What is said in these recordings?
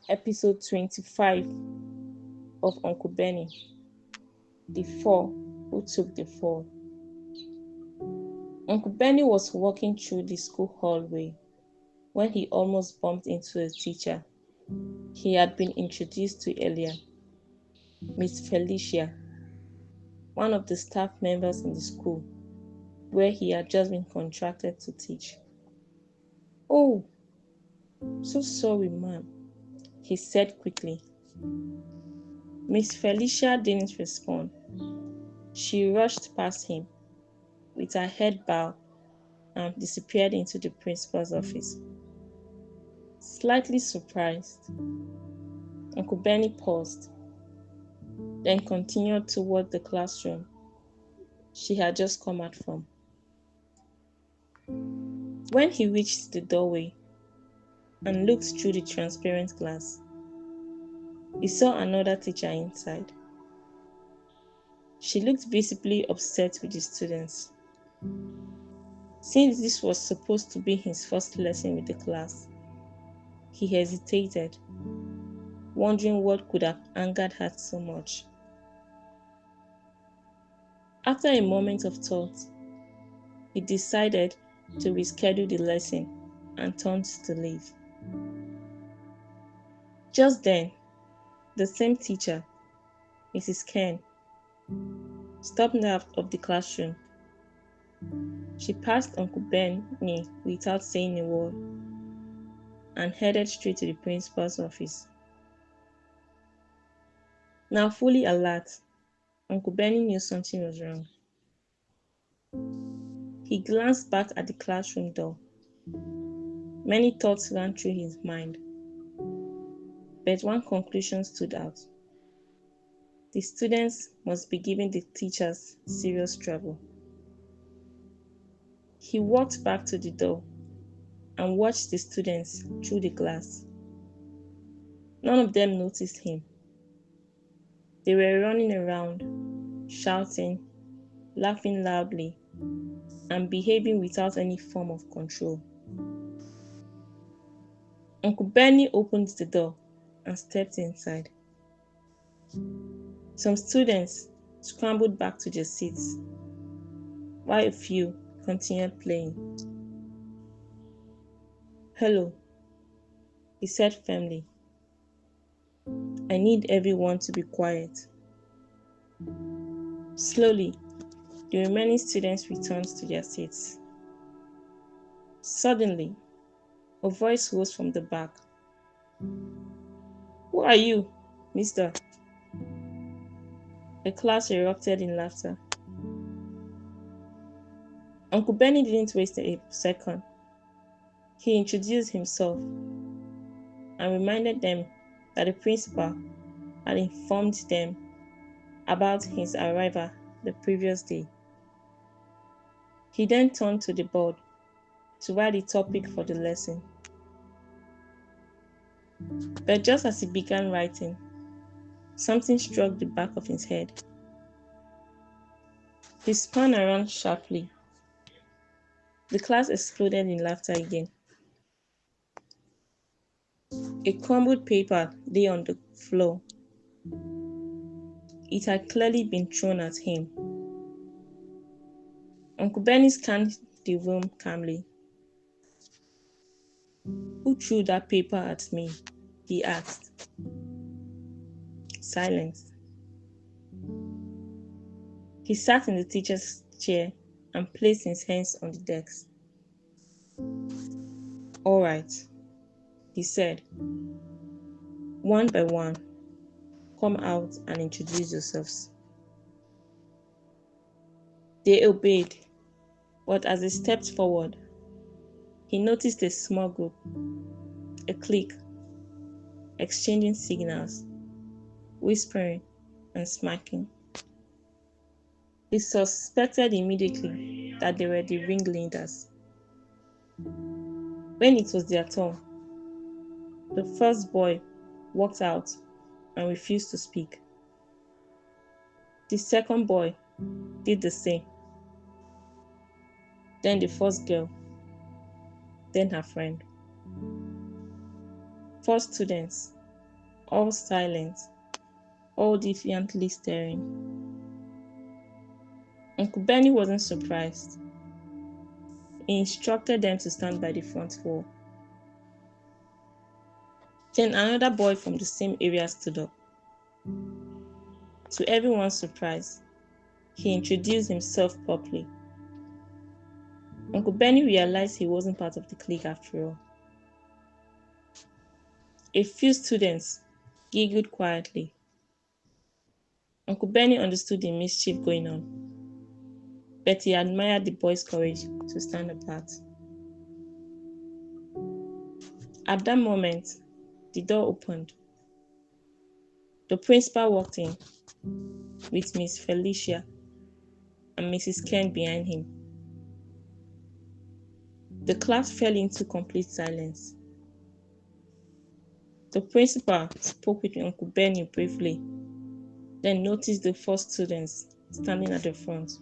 Episode 25 of Uncle Beni, The Four Who Took the Fall. Uncle Beni was walking through the school hallway when he almost bumped into a teacher he had been introduced to earlier, Miss Felicia, one of the staff members in the school where he had just been contracted to teach. "Oh, so sorry, ma'am," he said quickly. Miss Felicia didn't respond. She rushed past him with her head bowed and disappeared into the principal's office. Slightly surprised, Uncle Beni paused, then continued toward the classroom she had just come out from. When he reached the doorway and looked through the transparent glass, he saw another teacher inside. She looked visibly upset with the students. Since this was supposed to be his first lesson with the class, he hesitated, wondering what could have angered her so much. After a moment of thought, he decided to reschedule the lesson and turned to leave. Just then, the same teacher, Mrs. Ken, stepped out of the classroom. She passed Uncle Benny without saying a word and headed straight to the principal's office. Now fully alert, Uncle Benny knew something was wrong. He glanced back at the classroom door. Many thoughts ran through his mind, but one conclusion stood out. The students must be giving the teachers serious trouble. He walked back to the door and watched the students through the glass. None of them noticed him. They were running around, shouting, laughing loudly, and behaving without any form of control. Uncle Benny opened the door and stepped inside. Some students scrambled back to their seats, while a few continued playing. "Hello," he said firmly. "I need everyone to be quiet." Slowly, the remaining students returned to their seats. Suddenly, a voice rose from the back. "Who are you, mister?" The class erupted in laughter. Uncle Benny didn't waste a second. He introduced himself and reminded them that the principal had informed them about his arrival the previous day. He then turned to the board to write the topic for the lesson. But just as he began writing, something struck the back of his head. He spun around sharply. The class exploded in laughter again. A crumbled paper lay on the floor. It had clearly been thrown at him. Uncle Benny scanned the room calmly. "Who threw that paper at me?" he asked. Silence. He sat in the teacher's chair and placed his hands on the desk. "All right," he said. "One by one, come out and introduce yourselves." They obeyed, but as he stepped forward, he noticed a small group, a clique, exchanging signals, whispering and smacking. He suspected immediately that they were the ringleaders. When it was their turn, the first boy walked out and refused to speak. The second boy did the same. Then the first girl, then her friend. Four students, all silent, all defiantly staring. Uncle Benny wasn't surprised. He instructed them to stand by the front wall. Then another boy from the same area stood up. To everyone's surprise, he introduced himself properly. Uncle Benny realized he wasn't part of the clique after all. A few students giggled quietly. Uncle Benny understood the mischief going on, but he admired the boy's courage to stand apart. At that moment, the door opened. The principal walked in with Miss Felicia and Mrs. Ken behind him. The class fell into complete silence. The principal spoke with Uncle Benny briefly, then noticed the four students standing at the front.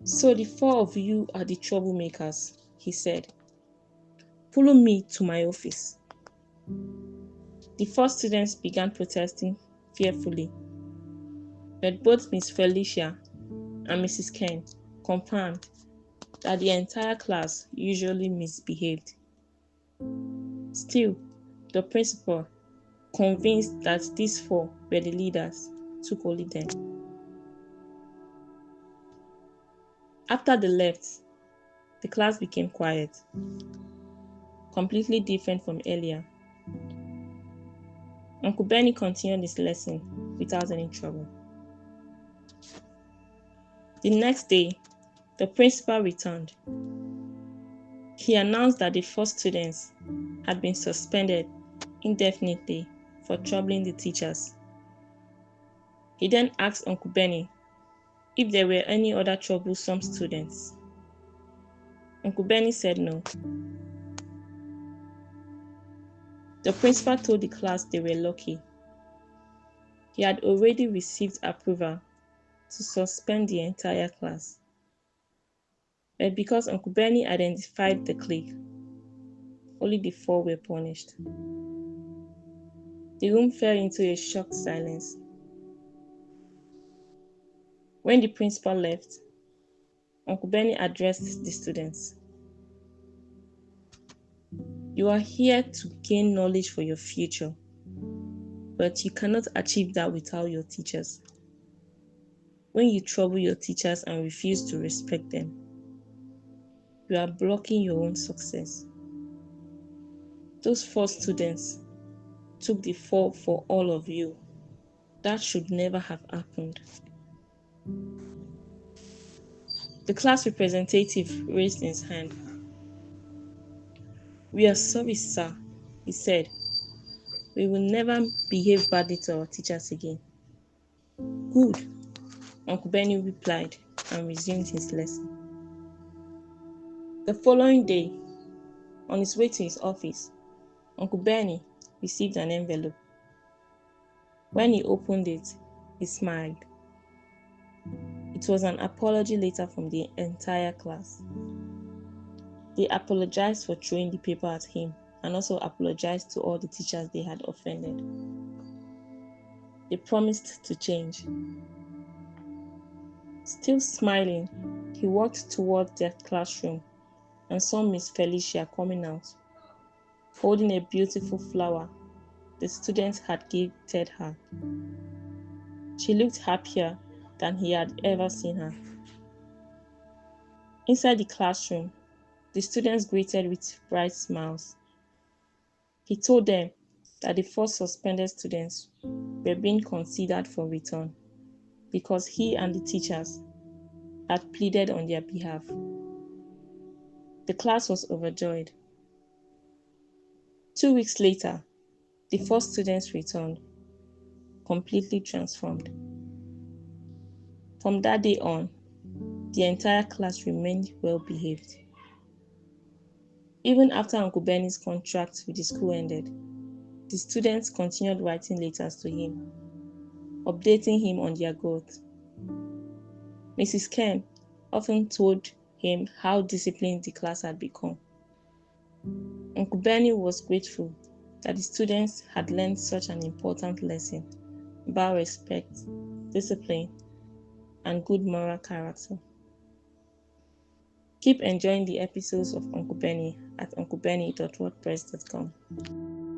"So the four of you are the troublemakers," he said. "Follow me to my office." The four students began protesting fearfully, but both Miss Felicia and Mrs. Ken confirmed that the entire class usually misbehaved. Still, the principal, convinced that these four were the leaders, took only them. After they left, the class became quiet, completely different from earlier. Uncle Benny continued his lesson without any trouble. The next day, the principal returned. He announced that the four students had been suspended indefinitely for troubling the teachers. He then asked Uncle Benny if there were any other troublesome students. Uncle Benny said no. The principal told the class they were lucky. He had already received approval to suspend the entire class. But because Uncle Benny identified the clique, only the four were punished. The room fell into a shocked silence. When the principal left, Uncle Benny addressed the students. "You are here to gain knowledge for your future, but you cannot achieve that without your teachers. When you trouble your teachers and refuse to respect them, you are blocking your own success." Those four students took the fall for all of you. That should never have happened. The class representative raised his hand. "We are sorry, sir," he said. "We will never behave badly to our teachers again." "Good," Uncle Benny replied and resumed his lesson. The following day, on his way to his office, Uncle Benny received an envelope. When he opened it, he smiled. It was an apology letter from the entire class. They apologized for throwing the paper at him and also apologized to all the teachers they had offended. They promised to change. Still smiling, he walked toward their classroom and saw Miss Felicia coming out, holding a beautiful flower the students had gifted her. She looked happier than he had ever seen her. Inside the classroom, the students greeted with bright smiles. He told them that the four suspended students were being considered for return because he and the teachers had pleaded on their behalf. The class was overjoyed. 2 weeks later, the four students returned, completely transformed. From that day on, the entire class remained well behaved. Even after Uncle Benny's contract with the school ended, the students continued writing letters to him, updating him on their growth. Mrs. Ken often told him how disciplined the class had become. Uncle Benny was grateful that the students had learned such an important lesson about respect, discipline, and good moral character. Keep enjoying the episodes of Uncle Benny at unclebenny.wordpress.com.